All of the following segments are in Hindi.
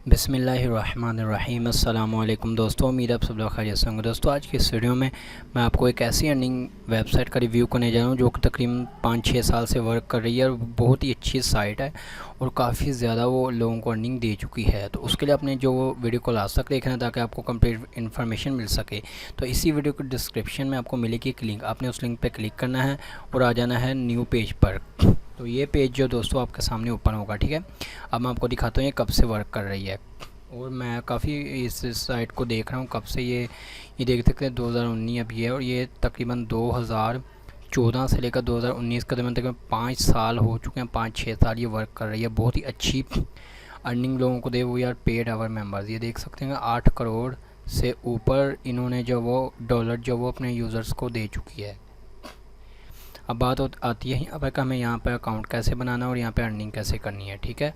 बिस्मिल्लाहिर्रहमानिर्रहीम। अस्सलामुअलैकुम दोस्तों, उम्मीद आप सब लोग खैरियत से होंगे। दोस्तों आज की इस वीडियो में मैं आपको एक ऐसी अर्निंग वेबसाइट का रिव्यू करने जा रहा हूँ जो कि तकरीबन 5-6 साल से वर्क कर रही है और बहुत ही अच्छी साइट है और काफ़ी ज़्यादा वो लोगों को अर्निंग दे चुकी है। तो उसके लिए आपने जो वीडियो को लास्ट तक देखना है ताकि आपको कंप्लीट इन्फॉर्मेशन मिल सके। तो इसी वीडियो के डिस्क्रिप्शन में आपको मिलेगी एक लिंक, आपने उस लिंक पर क्लिक करना है और आ जाना है न्यू पेज पर। तो ये पेज जो दोस्तों आपके सामने ओपन होगा, ठीक है। अब मैं आपको दिखाता हूँ ये कब से वर्क कर रही है और मैं काफ़ी इस साइट को देख रहा हूँ कब से। ये देख सकते हैं 2019 अभी है और ये तकरीबन 2014 से लेकर 2019 के दरमियान तकरीबन 5 साल हो चुके हैं। 5-6 साल ये वर्क कर रही है। बहुत ही अच्छी अर्निंग लोगों को दे वो यार पेड आवर मेंबर्स। ये देख सकते हैं 8 करोड़ से ऊपर इन्होंने जो वो डॉलर जो वो अपने यूज़र्स को दे चुकी है। अब बात आती है यहाँ पर कि हमें यहाँ पर अकाउंट कैसे बनाना और यहाँ पे अर्निंग कैसे करनी है, ठीक है।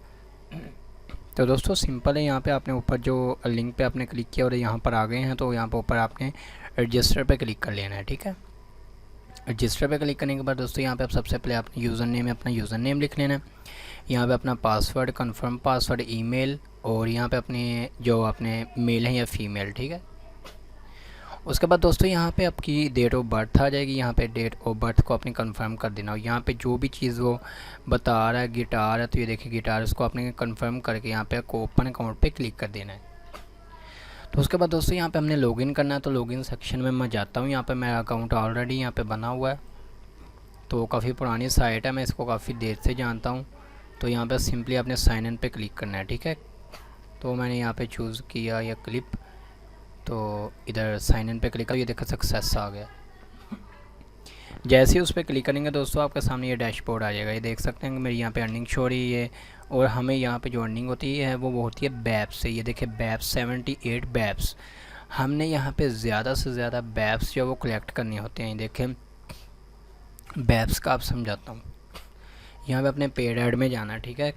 तो दोस्तों सिंपल है, यहाँ पे आपने ऊपर जो लिंक पे आपने क्लिक किया और यहाँ पर आ गए हैं तो यहाँ पर ऊपर आपने रजिस्टर पे क्लिक कर लेना है, ठीक है। रजिस्टर पे क्लिक करने के बाद दोस्तों यहाँ पे आप सबसे पहले अपने यूज़र नेम में अपना यूज़र नेम लिख लेना है। यहाँ पे अपना पासवर्ड, कंफर्म पासवर्ड, ईमेल और यहाँ पे अपने जो अपने मेल है या फीमेल, ठीक है। उसके बाद दोस्तों यहाँ पे आपकी डेट ऑफ बर्थ आ जाएगी। यहाँ पे डेट ऑफ बर्थ को आपने कंफर्म कर देना और यहाँ पे जो भी चीज़ वो बता रहा है गिटार है तो ये देखिए गिटार, उसको आपने कंफर्म करके यहाँ पे ओपन अकाउंट पे क्लिक कर देना है। तो उसके बाद दोस्तों यहाँ पे हमने लॉगिन करना है। तो लॉगिन सेक्शन में मैं जाता हूँ। यहाँ पे मेरा अकाउंट ऑलरेडी यहाँ पे बना हुआ है, तो काफ़ी पुरानी साइट है, मैं इसको काफ़ी देर से जानता हूँ। तो यहाँ पर सिंपली आपने साइन इन पे क्लिक करना है, ठीक है। तो मैंने यहाँ पर चूज़ किया या क्लिप, तो इधर साइन इन पे क्लिक कर, ये देखो सक्सेस आ गया। जैसे ही उस पर क्लिक करेंगे दोस्तों आपके सामने ये डैशबोर्ड आ जाएगा। ये देख सकते हैं कि मेरी यहाँ पे अर्निंग शो हो रही है और हमें यहाँ पे जो अर्निंग होती है वो होती है बैप्स से। ये देखिए बैप्स 78 बैप्स। हमने यहाँ पे ज़्यादा से ज़्यादा बैप्स जो वो कलेक्ट करने होते हैं। देखें बैप्स का आप समझाता हूँ। यहाँ पे अपने पेड ऐड में जाना, ठीक है।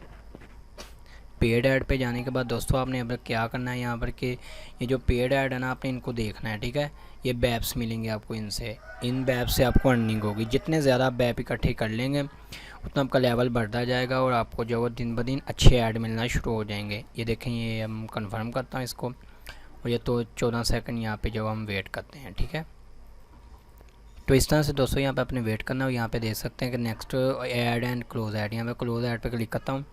पेड ऐड पे जाने के बाद दोस्तों आपने अब क्या करना है, यहाँ पर कि ये जो पेड ऐड है ना आपने इनको देखना है, ठीक है। ये बैप्स मिलेंगे आपको, इनसे इन बैप से आपको अर्निंग होगी। जितने ज़्यादा आप बैप इकट्ठे कर लेंगे उतना आपका लेवल बढ़ता जाएगा और आपको जो वो दिन ब दिन अच्छे ऐड मिलना शुरू हो जाएंगे। ये देखें, ये हम कंफर्म करता हूँ इसको और ये तो 14 सेकंड यहाँ पे जो हम वेट करते हैं, ठीक है। तो इस तरह से दोस्तों यहाँ पे अपने वेट करना और यहाँ पे देख सकते हैं कि next add and close add. यहाँ पे क्लोज ऐड पे क्लिक करता हूँ।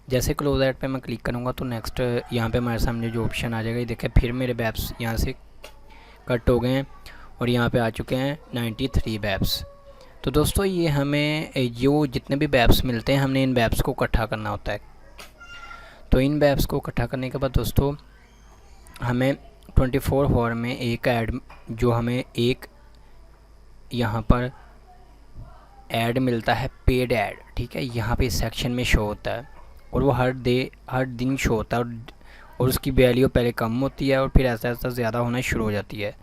जैसे क्लोज ऐड पे मैं क्लिक करूँगा तो नेक्स्ट यहाँ पे हमारे सामने जो ऑप्शन आ जाएगा, ये देखिए फिर मेरे बैप्स यहाँ से कट हो गए हैं और यहाँ पे आ चुके हैं 93 बैप्स। तो दोस्तों ये हमें जो जितने भी बैप्स मिलते हैं हमने इन बैप्स को इकट्ठा करना होता है। तो इन बैप्स को इकट्ठा करने के बाद दोस्तों हमें 24 आवर में एक ऐड जो हमें एक यहाँ पर ऐड मिलता है, पेड ऐड, ठीक है। यहाँ पे इस सेक्शन में शो होता है और वो हर दिन शो होता है और उसकी वैल्यू पहले कम होती है और फिर ऐसा ऐसा ज़्यादा होना शुरू हो जाती है।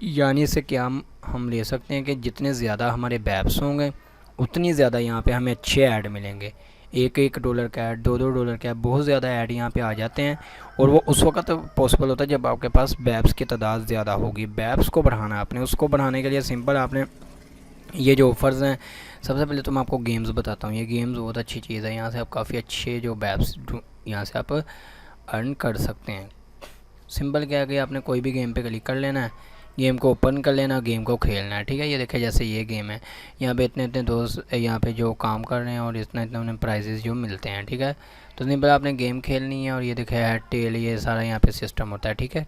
यानी इससे क्या हम ले सकते हैं कि जितने ज़्यादा हमारे बैप्स होंगे उतनी ज़्यादा यहाँ पे हमें अच्छे ऐड मिलेंगे। $1 का ऐड, $2 का ऐड, बहुत ज़्यादा ऐड यहाँ पे आ जाते हैं और वो उस वक्त पॉसिबल होता है जब आपके पास बैप्स की तादाद ज़्यादा होगी। बैप्स को बढ़ाना है आपने, उसको बढ़ाने के लिए सिंपल आपने ये जो ऑफ़र्स हैं, सबसे पहले तो मैं आपको गेम्स बताता हूँ। ये गेम्स बहुत अच्छी चीज़ है, यहाँ से आप काफ़ी अच्छे जो बैप्स यहाँ से आप अर्न कर सकते हैं। सिंपल क्या है कि आपने कोई भी गेम पे क्लिक कर लेना है, गेम को ओपन कर लेना, गेम को खेलना है, ठीक है। ये देखिए जैसे ये गेम है, यहाँ पे इतने इतने दोस्त यहाँ पे जो काम कर रहे हैं और इतना इतना उन्हें प्राइजेज़ जो मिलते हैं, ठीक है। तो सिंपल आपने गेम खेलनी है और ये देखिए हेड टेल ये सारा यहाँ पे सिस्टम होता है, ठीक है।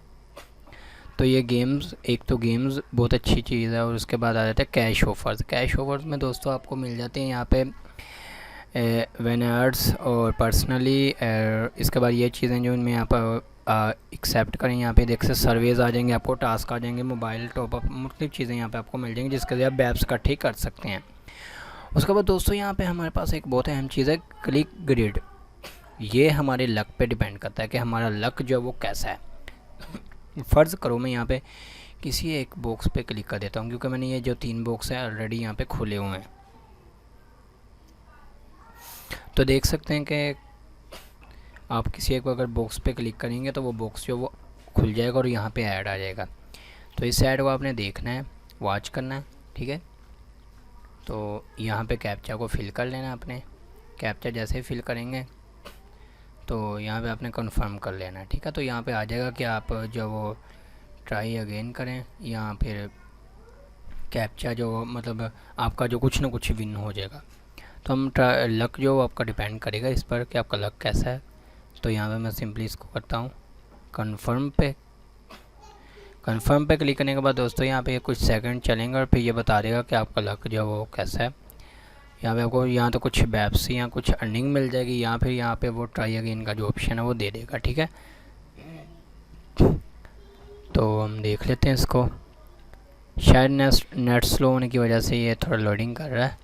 तो ये गेम्स, एक तो गेम्स बहुत अच्छी चीज़ है और उसके बाद आ जाता है कैश ऑफर्स। कैश ऑफर्स में दोस्तों आपको मिल जाते हैं यहाँ पे वेनर्स और पर्सनली। इसके बाद ये चीज़ें जो इनमें यहाँ पर एक्सेप्ट करें, यहाँ पे देख से सर्वेज आ जाएंगे, आपको टास्क आ जाएंगे, मोबाइल टॉपअप, मुख्तलिफ चीज़ें यहाँ पे आपको मिल जाएंगी जिसके लिए आप बैप्स इकट्ठे कर सकते हैं। उसके बाद दोस्तों यहाँ पे हमारे पास एक बहुत अहम चीज़ है क्लिक ग्रिड। ये हमारे लक पे डिपेंड करता है कि हमारा लक जो है वो कैसा है। फ़र्ज़ करो मैं यहाँ पे किसी एक बॉक्स पे क्लिक कर देता हूँ क्योंकि मैंने ये जो 3 बॉक्स हैं ऑलरेडी यहाँ पे खुले हुए हैं। तो देख सकते हैं कि आप किसी एक अगर बॉक्स पे क्लिक करेंगे तो वो बॉक्स जो वो खुल जाएगा और यहाँ पे ऐड आ जाएगा। तो इस ऐड को आपने देखना है, वॉच करना है, ठीक है। तो यहाँ पे कैप्चा को फिल कर लेना अपने। कैप्चा जैसे ही फिल करेंगे तो यहाँ पे आपने कंफर्म कर लेना है, ठीक है। तो यहाँ पे आ जाएगा कि आप जो वो ट्राई अगेन करें या फिर कैप्चा जो मतलब आपका जो कुछ ना कुछ विन हो जाएगा। तो हम लक जो आपका डिपेंड करेगा इस पर कि आपका लक कैसा है। तो यहाँ पे मैं सिंपली इसको करता हूँ कंफर्म पे। कंफर्म पे क्लिक करने के बाद दोस्तों यहाँ पे कुछ सेकंड चलेंगे और फिर ये बता देगा कि आपका लक जो वो कैसा है। यहाँ पे आपको यहाँ तो कुछ बैप्स या कुछ अर्निंग मिल जाएगी या फिर यहाँ पे वो ट्राई अगेन का जो ऑप्शन है वो दे देगा, ठीक है। तो हम देख लेते हैं इसको। शायद नेट स्लो होने की वजह से ये थोड़ा लोडिंग कर रहा है,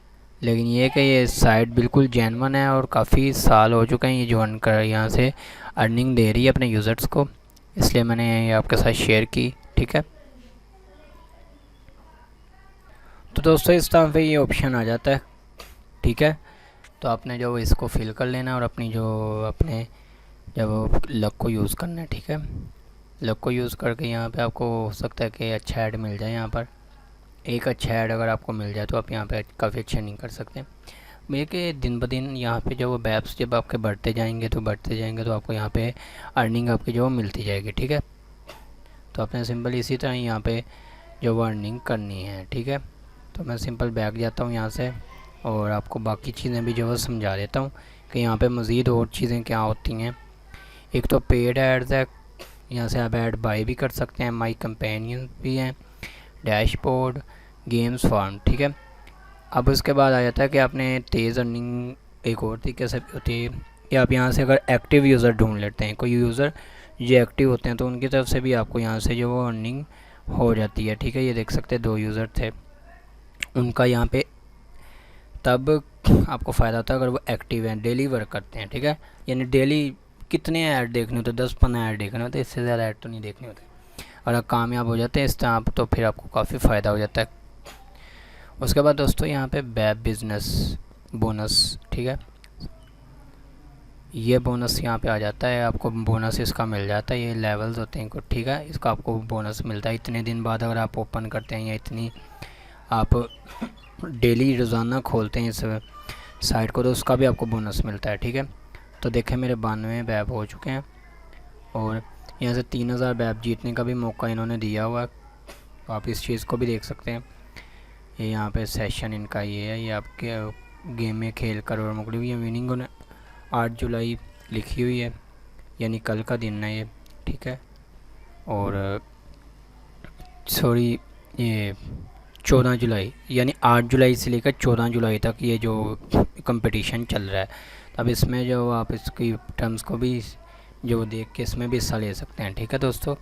लेकिन ये कि ये साइट बिल्कुल जेन्युइन है और काफ़ी साल हो चुके हैं ये जो यहाँ से अर्निंग दे रही है अपने यूज़र्स को, इसलिए मैंने ये आपके साथ शेयर की, ठीक है। तो दोस्तों इस तरह पे ये ऑप्शन आ जाता है, ठीक है। तो आपने जो इसको फिल कर लेना और अपनी जो अपने जब लक को यूज़ करना है, ठीक है। लक को यूज़ करके यहाँ पे आपको हो सकता है कि अच्छा ऐड मिल जाए। यहाँ पर एक अच्छा ऐड अगर आपको मिल जाए तो आप यहाँ पे काफ़ी अच्छा नहीं कर सकते। ये कि दिन ब दिन यहाँ पे जो बैप्स जब आपके बढ़ते जाएंगे तो आपको यहाँ पे अर्निंग आपकी जो मिलती जाएगी, ठीक है। तो आपने सिंपल इसी तरह यहाँ पे जो वो अर्निंग करनी है, ठीक है। तो मैं सिंपल बैक जाता हूँ यहाँ से और आपको बाकी चीज़ें भी जो है समझा देता हूँ कि यहाँ पे मज़ीद और चीज़ें क्या होती हैं। एक तो पेड एड्स है, यहाँ से आप ऐड बाय भी कर सकते हैं, माई कंपेनियन भी हैं, डैशबोर्ड, गेम्स फार्म, ठीक है। अब उसके बाद आ जाता है कि आपने तेज़ अर्निंग एक और तरीके से होती है कि आप यहाँ से अगर एक्टिव यूज़र ढूंढ लेते हैं, कोई यूज़र जो एक्टिव होते हैं तो उनकी तरफ से भी आपको यहाँ से जो वो अर्निंग हो जाती है, ठीक है। ये देख सकते हैं 2 यूज़र थे, उनका यहाँ पे तब आपको फ़ायदा होता है अगर वो एक्टिव हैं, डेली वर्क करते हैं, ठीक है। यानी डेली कितने ऐड देखने होते, 10-15 ऐड देखने होते, इससे ज़्यादा ऐड तो नहीं देखने होते। अगर कामयाब हो जाते हैं इस तरह तो फिर आपको काफ़ी फ़ायदा हो जाता है। उसके बाद दोस्तों यहाँ पे बैप बिज़नेस बोनस, ठीक है। ये बोनस यहाँ पे आ जाता है, आपको बोनस इसका मिल जाता है। ये लेवल्स होते हैं कुछ, ठीक है। इसका आपको बोनस मिलता है इतने दिन बाद अगर आप ओपन करते हैं या इतनी आप डेली रोज़ाना खोलते हैं इस साइट को तो उसका भी आपको बोनस मिलता है, ठीक है। तो देखें मेरे 92 बैप हो चुके हैं और यहाँ से 3000 बैप जीतने का भी मौका इन्होंने दिया हुआ है। तो आप इस चीज़ को भी देख सकते हैं। ये यहाँ पे सेशन इनका ये है, ये आपके गेम में खेल कर और मुकड़ी हुई है। विनिंग उन्हें 8 जुलाई लिखी हुई है, यानी कल का दिन है ये, ठीक है। और सॉरी ये 14 जुलाई यानी 8 जुलाई से लेकर 14 जुलाई तक ये जो कंपटीशन चल रहा है। अब इसमें जो आप इसकी टर्म्स को भी जो देख के इसमें भी हिस्सा ले सकते हैं, ठीक है दोस्तों।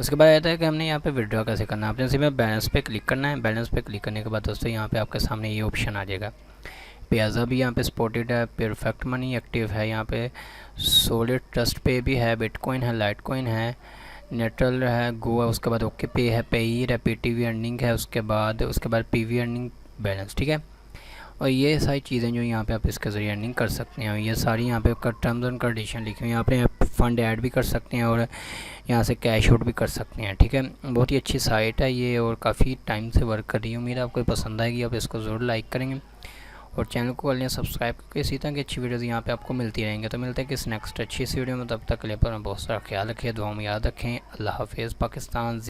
उसके बाद आता है कि हमने यहाँ पे विड्रॉ कैसे करना है। आपने सिर्फ बैलेंस पे क्लिक करना है। बैलेंस पे क्लिक करने के बाद दोस्तों यहाँ पे आपके सामने ये ऑप्शन आ जाएगा। पियाज़ा भी यहाँ पे सपोर्टेड है, परफेक्ट मनी एक्टिव है, यहाँ पे सॉलिड ट्रस्ट पे भी है, बिटकॉइन है, लाइटकॉइन है, नेटल है, गोवा, उसके बाद ओके पे है, पेयर है, पीटीवी अर्निंग है, उसके बाद पीवी अर्निंग बैलेंस, ठीक है। और ये सारी चीज़ें जो यहाँ पे आप इसके ज़रिए अर्निंग कर सकते हैं। ये सारी यहाँ पे टर्म्स एंड कंडीशन लिखी हुई हैं। यहाँ पे फ़ंड ऐड भी कर सकते हैं और यहाँ से कैश आउट भी कर सकते हैं, ठीक है। बहुत ही अच्छी साइट है ये और काफ़ी टाइम से वर्क कर रही है। उम्मीद है आपको पसंद आएगी, आप इसको ज़रूर लाइक करेंगे और चैनल को कर लें सब्सक्राइब करके। इसी तरह की अच्छी वीडियोज़ यहाँ पे आपको मिलती रहेंगे। तो मिलते हैं किस नेक्स्ट अच्छी सी वीडियो में, तब तक के लिए पर बहुत सारा ख्याल रखिए, दुआ में याद रखें। अल्लाह हाफ़िज़। पाकिस्तान।